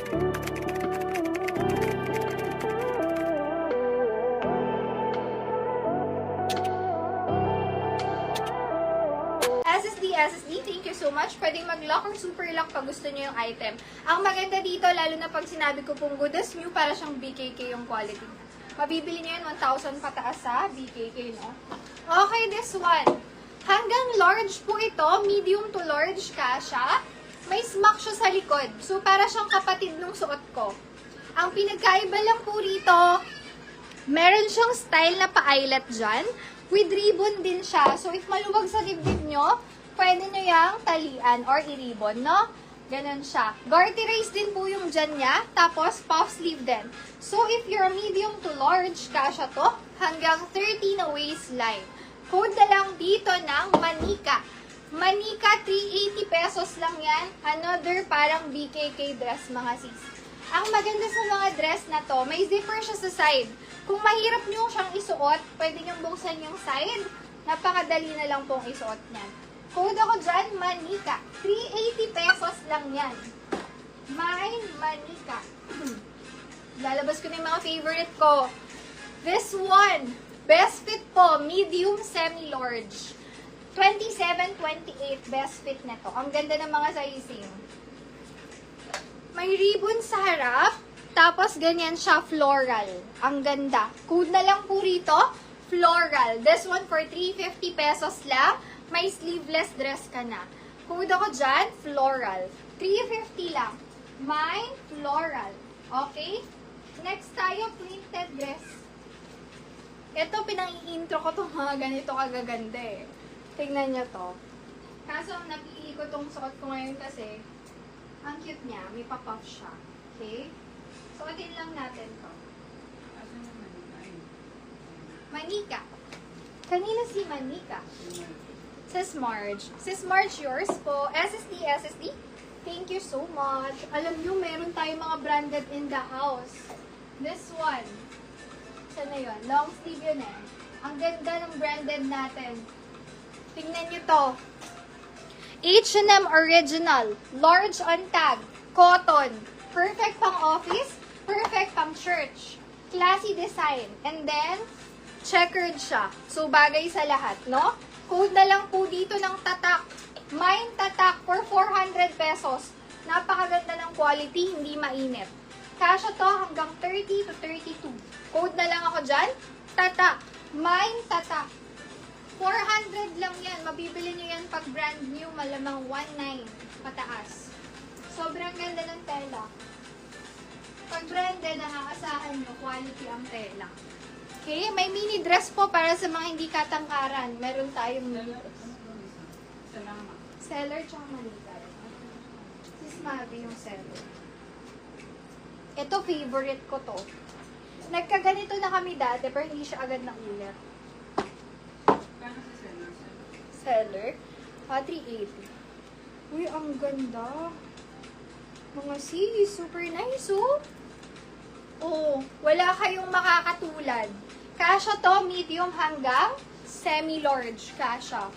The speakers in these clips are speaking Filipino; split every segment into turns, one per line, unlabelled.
SSD, thank you so much. Pwedeng mag-lock or super lock pag gusto nyo yung item. Ang maganda dito, lalo na pag sinabi ko pong good as new, para siyang BKK yung quality. Mabibili nyo yun 1,000 pataas sa BKK, no? Okay, this one. Hanggang large po ito, medium to large kasha. May smack siya sa likod. So, para siyang kapatid nung suot ko. Ang pinagkaiba lang po rito, meron siyang style na pa-eyelet dyan. With ribbon din siya. So, if maluwag sa dibdib nyo, pwede nyo yung talian or i-ribbon, no? Ganon siya. Garterize din po yung dyan niya. Tapos, puff sleeve din. So, if you're medium to large, kasha to, hanggang 30 na waistline. Code na lang dito ng Manika. Manika, 380 pesos lang yan. Another parang BKK dress, mga sis. Ang maganda sa mga dress na to, may zipper siya sa side. Kung mahirap nyo siyang isuot, pwede nyo buksan yung side. Napakadali na lang pong isuot niyan. Code ako dyan, Manika. 380 pesos lang yan. Mine, Manika. Lalabas ko na yung mga favorite ko. This one, best fit po, medium semi-large. 27-28, best fit na to. Ang ganda ng mga sizing. May ribbon sa harap, tapos ganyan siya, floral. Ang ganda. Code na lang po rito, floral. This one for 350 pesos lang. May sleeveless dress ka na. Code ako dyan, floral. 350 lang. Mine, floral. Okay? Next tayo, printed dress. Ito, pinang-i-intro ko itong mga ganito kagaganda eh. Tingnan nyo to. Kaso, ang napili ko itong suot ko ngayon kasi, ang cute niya. May pa-puff siya. Okay? Suotin lang natin to. Manika. Kanina si Manika. Sis Marge. Sis Marge, yours po. SSD. Thank you so much. Alam nyo, meron tayong mga branded in the house. This one. Saan na yun? Long sleeve yun eh. Ang ganda ng branded natin. Tingnan nyo to. H&M Original. Large on tag. Cotton. Perfect pang office. Perfect pang church. Classy design. And then, checkered siya. So, bagay sa lahat, no? Code na lang po dito ng tatak. Mine tatak for 400 pesos. Napakaganda ng quality, hindi mainit. Kasya to hanggang 30 to 32. Code na lang ako dyan. Tatak. Mine tatak. 400 lang yan. Mabibili nyo yan pag brand new, malamang 1.9 pataas. Sobrang ganda ng tela. Pag branded, nakakasahan nyo, quality ang tela. Okay, may mini dress po para sa mga hindi katangkaran. Meron tayong mini dress. Seller tsaka Manika. Sis Mavi yung seller. Ito, favorite ko to. Nagkaganito na kami dati, pero hindi siya agad naulit. Seller? 380. Uy, ang ganda. Mga sis, super nice, oh. Oh, wala kayong makakatulad. Kasha to, medium hanggang semi-large kasha.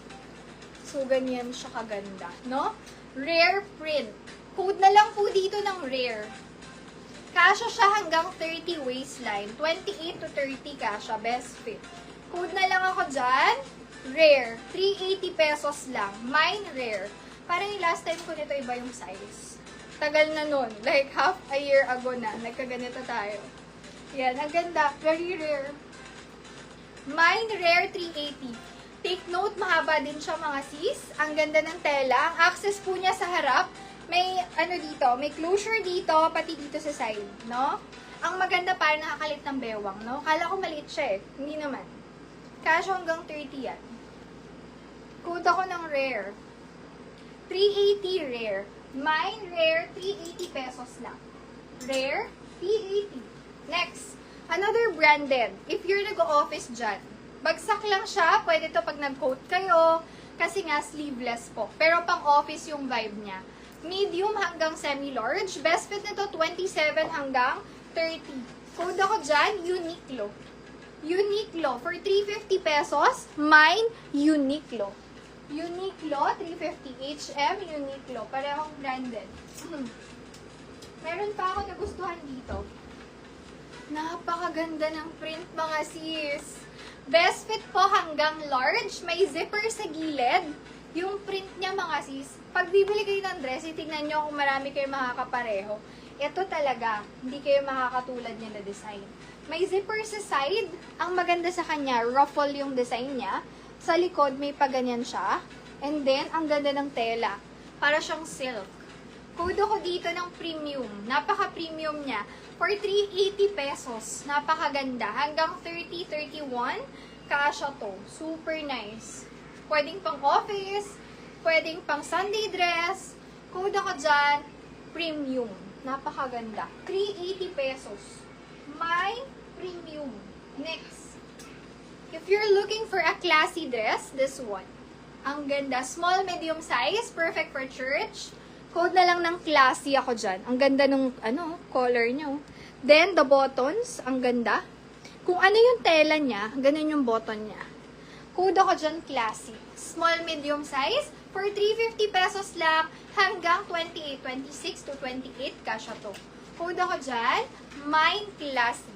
So, ganyan siya kaganda, no? Rare print. Code na lang po dito ng rare. Kasha siya hanggang 30 waistline. 28 to 30 kasha, best fit. Code na lang ako dyan. Rare. 380 pesos lang. Mine rare. Parang yung last time ko nito iba yung size. Tagal na nun. Like half a year ago na. Nagkaganito tayo. Yan. Ang ganda. Very rare. Mine rare 380. Take note, mahaba din siya mga sis. Ang ganda ng tela. Ang access po niya sa harap, may ano dito, may closure dito, pati dito sa side, no? Ang maganda para nakakalit ng bewang, no? Kala ko maliit siya eh. Hindi naman. Kasyo hanggang 30 yan. Code ako ng rare. 380 rare. Mine rare, 380 pesos lang. Rare, 380. Next, another branded. If you're nag-o-office dyan, bagsak lang siya. Pwede to pag nag-coat kayo. Kasi nga, sleeveless po. Pero pang office yung vibe niya. Medium hanggang semi-large. Best fit nito, 27 hanggang 30. Code ako dyan, Uniqlo. Uniqlo. For 350 pesos, mine, Uniqlo. Uniqlo, 350. HM, Uniqlo. Parehong branded. Meron meron pa ako nagustuhan dito. Napakaganda ng print, mga sis. Best fit po hanggang large. May zipper sa gilid. Yung print niya, mga sis, pag bibili kayo ng dress, itignan nyo kung marami kayo makakapareho. Ito talaga, hindi kayo makakatulad niya na design. May zipper sa side. Ang maganda sa kanya, ruffle yung design niya. Sa likod, may paganyan siya. And then, ang ganda ng tela. Para siyang silk. Code ako dito ng premium. Napaka-premium niya. For 380 pesos. Napakaganda. Hanggang 30, 31, kasha to. Super nice. Pwedeng pang office. Pwedeng pang Sunday dress. Code ako dyan, premium. Napakaganda. 380 pesos. My premium. Next. If you're looking for a classy dress, this one. Ang ganda. Small, medium size. Perfect for church. Code na lang ng classy ako dyan. Ang ganda nung, color nyo. Then, the buttons. Ang ganda. Kung ano yung tela niya, ganun yung button niya. Code ako dyan, classy. Small, medium size. For 350 pesos lang, hanggang 28, 26 to 28, kasha to. Code ako dyan, mine classy.